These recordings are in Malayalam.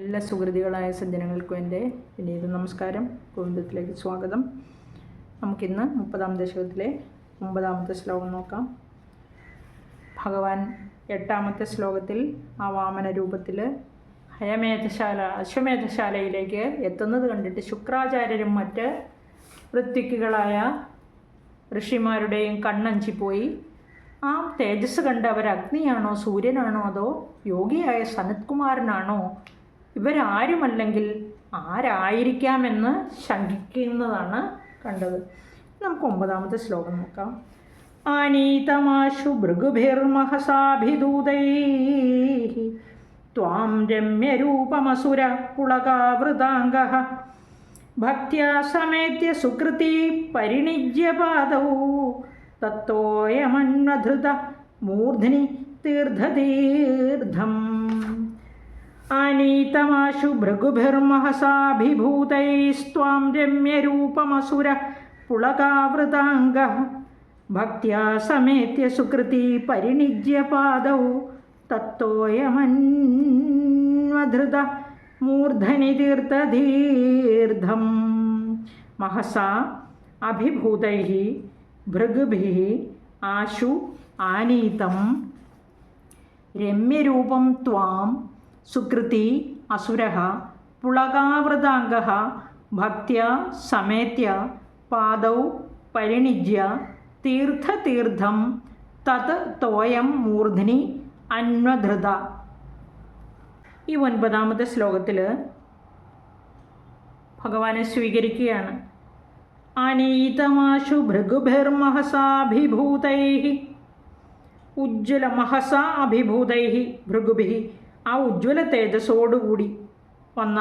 എല്ലാ സുഹൃതികളായ സജ്ജനങ്ങൾക്കും എൻ്റെ വിനീത നമസ്കാരം. ഗോവിന്ദത്തിലേക്ക് സ്വാഗതം. നമുക്കിന്ന് 30-ാം ദശകത്തിലെ 9-ാമത്തെ ശ്ലോകം നോക്കാം. ഭഗവാൻ 8-ാമത്തെ ശ്ലോകത്തിൽ ആ വാമന രൂപത്തിൽ അശ്വമേധശാലയിലേക്ക് എത്തുന്നത് കണ്ടിട്ട് ശുക്രാചാര്യരും മറ്റ് ഋത്വിക്കുകളായ ഋഷിമാരുടെയും കണ്ണഞ്ചിപ്പോയി. ആ തേജസ് കണ്ട് അവർ അഗ്നിയാണോ സൂര്യനാണോ അതോ യോഗിയായ സനത്കുമാരനാണോ, ഇവരാരുമല്ലെങ്കിൽ ആരായിരിക്കാമെന്ന് ശങ്കിക്കുന്നതാണ് കണ്ടത്. നമുക്ക് 9-ാമത്തെ ശ്ലോകം നോക്കാം. ആനീതമാശു ഭൃഗുഭിർമഹസാഭിദൂതൈഃ ത്വാം രമ്യരൂപമസുര പുളകാവൃതാംഗഃ ഭക്ത്യാ സമേത്യ സുകൃതി പരിണിജ്യ പാദൗ തത്തോയമന്വധൃത മൂർധ്നി തീർത്ഥതീർത്ഥം. ആനീതമാശു ഭൃഗുഭിർമഹസാഭിഭൂതൈസ്ത്വാം രമ്യരൂപമസുര പുളകാവൃതാംഗഃ ഭക്ത്യാ സമേത്യ സുകൃതി പരിണിജ്യ പാദൗ തത്തോയമന്വധൃത മൂർധനി തീർത്ഥതീർത്ഥം. മഹസാ അഭിഭൂതൈഃ ഭൃഗുഭിഃ ആശു ആനീതം രമ്യരൂപം ത്വാം സുകൃതി അസുരഃ പുളകാവൃതാംഗഃ ഭക്ത്യാ സമേത്യ പാദൗ പരിണിജ്യ തീർത്ഥതീർത്ഥം തത് തോയം മൂർധ്നി അന്വധൃത. ഈ 9-ാമത്തെ ശ്ലോകത്തിൽ ഭഗവാനെ സ്വീകരിക്കുകയാണ്. ആനീതമാശു ഭൃഗുഭിർമഹസാഭിഭൂതൈഃ ഉജ്ജ്വല മഹസാ അഭിഭൂതൈഃ ഭൃഗുഭിഃ, ആ ഉജ്ജ്വല തേജസ്സോടുകൂടി വന്ന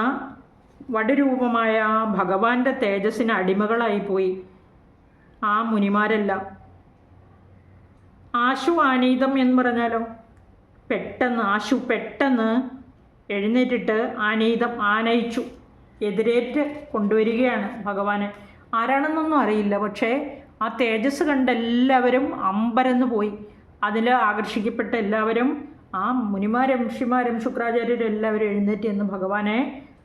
വടുരൂപമായ ഭഗവാന്റെ തേജസ്സിന് അടിമകളായിപ്പോയി ആ മുനിമാരെല്ലാം. ആശു ആനീതം എന്ന് പറഞ്ഞാലോ, പെട്ടെന്ന് എഴുന്നേറ്റിട്ട് ആനീതം ആനയിച്ചു എതിരേറ്റ് കൊണ്ടുവരികയാണ് ഭഗവാനെ. ആരാണെന്നൊന്നും അറിയില്ല, പക്ഷേ ആ തേജസ് കണ്ട് എല്ലാവരും അമ്പരന്ന് പോയി. അതിൽ ആകർഷിക്കപ്പെട്ട എല്ലാവരും, ആ മുനിമാരും ഋഷിമാരും ശുക്രാചാര്യരും എല്ലാവരും എഴുന്നേറ്റ് എന്ന് ഭഗവാനെ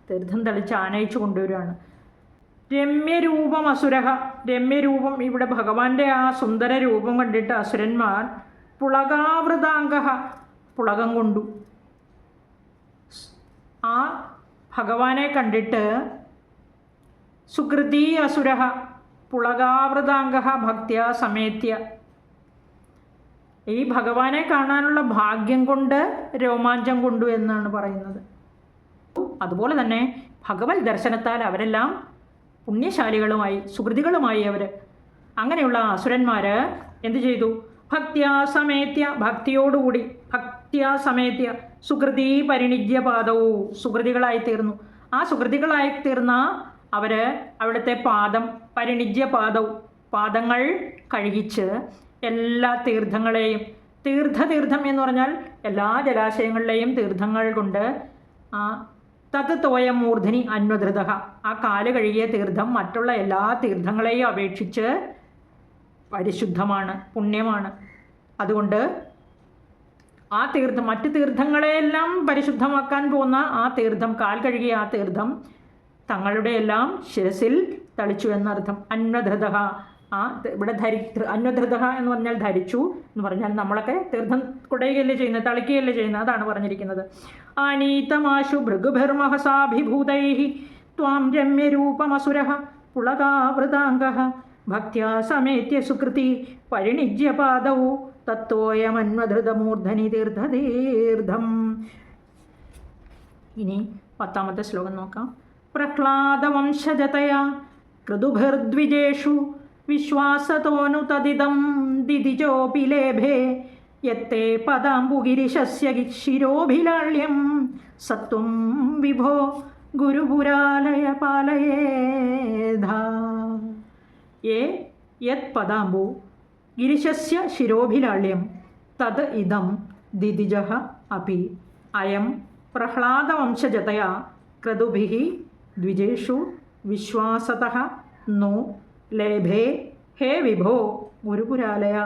തീർത്ഥം തളിച്ച് ആനയിച്ചു കൊണ്ടുവരികയാണ്. രമ്യരൂപം അസുരഹ, രമ്യരൂപം, ഇവിടെ ഭഗവാന്റെ ആ സുന്ദര രൂപം കണ്ടിട്ട് അസുരന്മാർ പുളകാവൃതാംഗഃ, പുളകം കൊണ്ടു. ആ ഭഗവാനെ കണ്ടിട്ട് സുകൃതി അസുരഹ പുളകാവൃതാംഗഃ ഭക്ത്യാ സമേത്യ, ഈ ഭഗവാനെ കാണാനുള്ള ഭാഗ്യം കൊണ്ട് രോമാഞ്ചം കൊണ്ടു എന്നാണ് പറയുന്നത്. അതുപോലെ തന്നെ ഭഗവത് ദർശനത്താൽ അവരെല്ലാം പുണ്യശാലികളുമായി സുകൃതികളുമായി അവർ. അങ്ങനെയുള്ള അസുരന്മാർ എന്തു ചെയ്തു? ഭക്ത്യാ സമേത്യ, ഭക്തിയോടുകൂടി, ഭക്ത്യാ സമേത്യ സുകൃതി പരിണിജ്യ പാദവും, സുകൃതികളായി തീർന്നു. ആ സുകൃതികളായി തീർന്ന അവർ അവിടുത്തെ പാദം, പരിണിജ്യ പാദവും, പാദങ്ങൾ കഴുകിച്ച് എല്ലാ തീർത്ഥങ്ങളെയും, തീർത്ഥം എന്ന് പറഞ്ഞാൽ എല്ലാ ജലാശയങ്ങളിലെയും തീർത്ഥങ്ങൾ കൊണ്ട് ആ തത് തോയം മൂർധനി അന്വധൃത, ആ കാല് കഴുകിയ തീർത്ഥം മറ്റുള്ള എല്ലാ തീർത്ഥങ്ങളെയും അപേക്ഷിച്ച് പരിശുദ്ധമാണ്, പുണ്യമാണ്. അതുകൊണ്ട് ആ തീർത്ഥം, മറ്റ് തീർത്ഥങ്ങളെയെല്ലാം പരിശുദ്ധമാക്കാൻ പോകുന്ന ആ തീർത്ഥം, കാൽ കഴുകിയ ആ തീർത്ഥം തങ്ങളുടെ എല്ലാം ശിരസിൽ തളിച്ചു എന്നർത്ഥം. അന്വധൃത, ആ ഇവിടെ അന്വധൃത എന്ന് പറഞ്ഞാൽ ധരിച്ചു എന്ന് പറഞ്ഞാൽ നമ്മളൊക്കെ തീർത്ഥം കുടയുകയല്ലേ ചെയ്യുന്നത്, തളിക്കുകയല്ലേ ചെയ്യുന്നത്, അതാണ് പറഞ്ഞിരിക്കുന്നത്. ആനീതമാശു ഭൃഗുഭിർമഹസാഭിഭൂതൈഃ ത്വാം രമ്യരൂപമസുരഃ പുളകാവൃതാംഗഃ ഭക്ത്യാ സമേത്യ സുകൃതി പരിണിജ്യ പാദൗ തത്തോയമന്വധൃതമൂർധനി തീർത്ഥതീർത്ഥം. ഇനി 10-ാമത്തെ ശ്ലോകം നോക്കാം. പ്രഹ്ലാദവംശജതയാ ക്രതുഭിർദ്വിജേഷു വിശ്വാസതോനു തദിദം ദിദിജോപി ലേഭേ യത്തേ പദാംബുഗിരിശസ്യ ശിരോഭിലാള്യം സത്വം വിഭോ ഗുരുപുരാലയ പാലയേധാ. യത് പദാംബു ഗിരിശസ്യ ശിരോഭിലാള്യം തത് ഇദം ദിദിജഃ അപി അയം പ്രഹ്ലാദവംശജതയാ ക്രതുഭിഃ ദ്വിജേഷു വിശ്വാസതഃ നോ ലേഭേ ഹേ വിഭോ ഗുരുപുരാലയ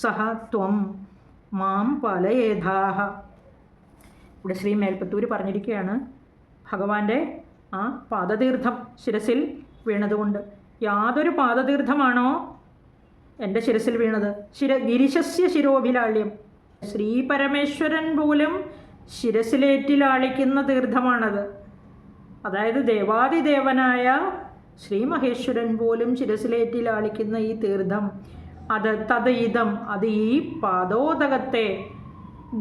സഹ ത്വം മാം പാലയേധാഹ. ഇവിടെ ശ്രീ മേൽപ്പത്തൂർ പറഞ്ഞിരിക്കുകയാണ്, ഭഗവാന്റെ ആ പാദതീർത്ഥം ശിരസിൽ വീണതുകൊണ്ട്. യാതൊരു പാദതീർത്ഥമാണോ എൻ്റെ ശിരസിൽ വീണത്? ഗിരിശസ്യ ശിരോഭിലാള്യം, ശ്രീ പരമേശ്വരൻ പോലും ശിരസിലേറ്റിലാളിക്കുന്ന തീർത്ഥമാണത്. അതായത് ദേവാദിദേവനായ ശ്രീ മഹേശ്വരൻ പോലും ശിരസിലേറ്റിലാളിക്കുന്ന ഈ തീർത്ഥം, തത് ഇതം, അത് ഈ പാദോദകത്തെ,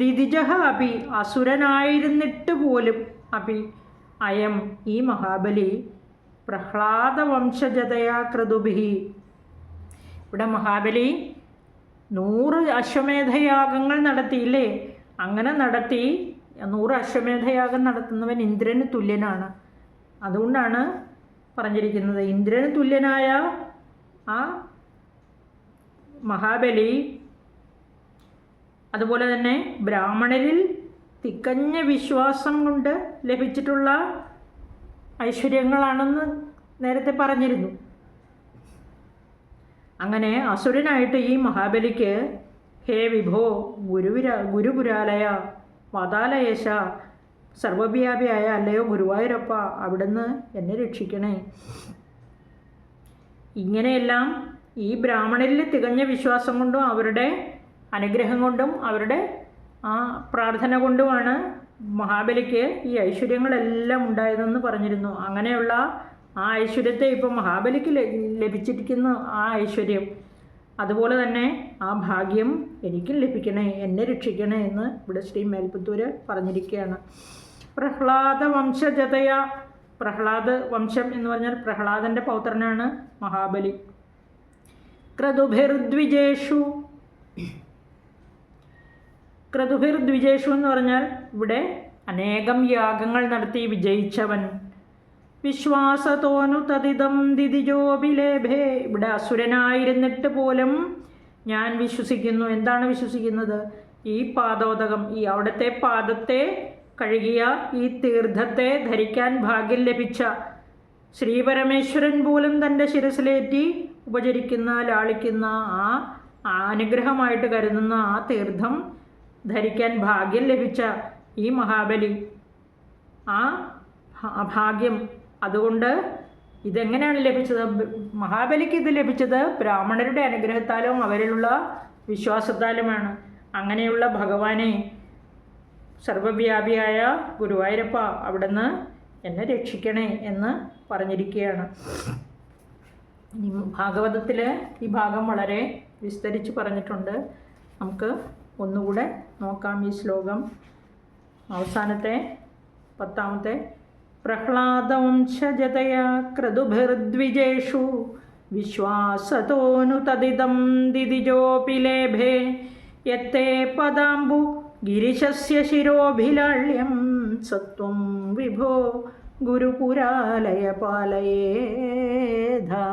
ദിദിജഹ അപി, അസുരനായിരുന്നിട്ട് പോലും, അപി അയം, ഈ മഹാബലി, പ്രഹ്ലാദവംശജതയാ ക്രതുഭിഹി, ഇവിടെ മഹാബലി 100 അശ്വമേധയാഗങ്ങൾ നടത്തിയില്ലേ? അങ്ങനെ നടത്തി 100 അശ്വമേധയാഗം നടത്തുന്നവൻ ഇന്ദ്രന് തുല്യനാണ്. അതുകൊണ്ടാണ് പറഞ്ഞിരിക്കുന്നത്, ഇന്ദ്രന് തുല്യനായ ആ മഹാബലി, അതുപോലെ തന്നെ ബ്രാഹ്മണരിൽ തികഞ്ഞ വിശ്വാസം കൊണ്ട് ലഭിച്ചിട്ടുള്ള ഐശ്വര്യങ്ങളാണെന്ന് നേരത്തെ പറഞ്ഞിരുന്നു. അങ്ങനെ അസുരനായിട്ട് ഈ മഹാബലിക്ക്, ഹേ വിഭോ ഗുരുപുരാലയ വാതാലയേശ, സർവവ്യാപിയായ അല്ലയോ ഗുരുവായൂരപ്പ, അവിടുന്ന് എന്നെ രക്ഷിക്കണേ. ഇങ്ങനെയെല്ലാം ഈ ബ്രാഹ്മണരിൽ തികഞ്ഞ വിശ്വാസം കൊണ്ടും അവരുടെ അനുഗ്രഹം കൊണ്ടും അവരുടെ ആ പ്രാർത്ഥന കൊണ്ടുമാണ് മഹാബലിക്ക് ഈ ഐശ്വര്യങ്ങളെല്ലാം ഉണ്ടായതെന്ന് പറഞ്ഞിരുന്നു. അങ്ങനെയുള്ള ആ ഐശ്വര്യത്തെ ഇപ്പോൾ മഹാബലിക്ക് ലഭിച്ചിരിക്കുന്ന ആ ഐശ്വര്യം, അതുപോലെ തന്നെ ആ ഭാഗ്യം എനിക്കും ലഭിക്കണേ, എന്നെ രക്ഷിക്കണേ എന്ന് ഇവിടെ ശ്രീ മേൽപ്പത്തൂർ പറഞ്ഞിരിക്കുകയാണ്. പ്രഹ്ലാദ വംശജതയ, പ്രഹ്ലാദ വംശം എന്ന് പറഞ്ഞാൽ പ്രഹ്ലാദൻ്റെ പൗത്രനാണ് മഹാബലി. ക്രതുഭിർദ്വിജേഷു, ക്രതുഭിർദ്വിജേഷു എന്ന് പറഞ്ഞാൽ ഇവിടെ അനേകം യാഗങ്ങൾ നടത്തി വിജയിച്ചവൻ. വിശ്വാസതോനു തതിതം ദിദിജോപിലേഭേ, ഇവിടെ അസുരനായിരുന്നിട്ട് പോലും ഞാൻ വിശ്വസിക്കുന്നു. എന്താണ് വിശ്വസിക്കുന്നത്? ഈ പാദോദകം, ഈ അവിടുത്തെ പാദത്തെ കഴുകിയ ഈ തീർത്ഥത്തെ ധരിക്കാൻ ഭാഗ്യം ലഭിച്ച ശ്രീപരമേശ്വരൻ പോലും തൻ്റെ ശിരസിലേറ്റി ഉപചരിക്കുന്ന, ലാളിക്കുന്ന, ആ അനുഗ്രഹമായിട്ട് കരുതുന്ന ആ തീർത്ഥം ധരിക്കാൻ ഭാഗ്യം ലഭിച്ച ഈ മഹാബലി, ആ ഭാഗ്യം, അതുകൊണ്ട് ഇതെങ്ങനെയാണ് ലഭിച്ചത്? മഹാബലിക്ക് ഇത് ലഭിച്ചത് ബ്രാഹ്മണരുടെ അനുഗ്രഹത്താലും അവരിലുള്ള വിശ്വാസത്താലുമാണ്. അങ്ങനെയുള്ള ഭഗവാനെ, സർവവ്യാപിയായ ഗുരുവായൂരപ്പ, അവിടുന്ന് എന്നെ രക്ഷിക്കണേ എന്ന് പറഞ്ഞിരിക്കുകയാണ്. ഭാഗവതത്തിൽ ഈ ഭാഗം വളരെ വിസ്തരിച്ച് പറഞ്ഞിട്ടുണ്ട്. നമുക്ക് ഒന്നുകൂടെ നോക്കാം ഈ ശ്ലോകം. അവസാനത്തെ 10ാമത്തെ, പ്രഹ്ലാദവംശജതയാ ക്രതുഭിർദ്വിജേഷു വിശ്വാസതോനു തദിദം ദിദിജോപി ലേഭേ, യത്തേ പദാംബു ഗിരിശസ്യ ശിരോഭിലാള്യം, സത്വം വിഭോ ഗുരുപുരാലയ പാലയേധാ.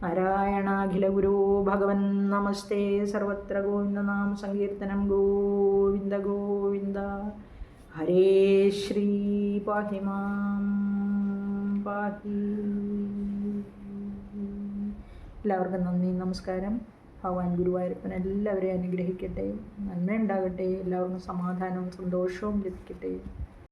നാരായണാഖില ഗുരു ഭഗവൻ നമസ്തേ. സർവത്ര ഗോവിന്ദനാമ സങ്കീർത്തനം. ഗോവിന്ദ ഗോവിന്ദ. ഹരേ ശ്രീ പാഹി മാം പാഹി. എല്ലാവർക്കും നന്ദി, നമസ്കാരം. ഭഗവാൻ ഗുരുവായൂരപ്പൻ എല്ലാവരെയും അനുഗ്രഹിക്കട്ടെ, നന്മയുണ്ടാകട്ടെ, എല്ലാവർക്കും സമാധാനവും സന്തോഷവും ലഭിക്കട്ടെ.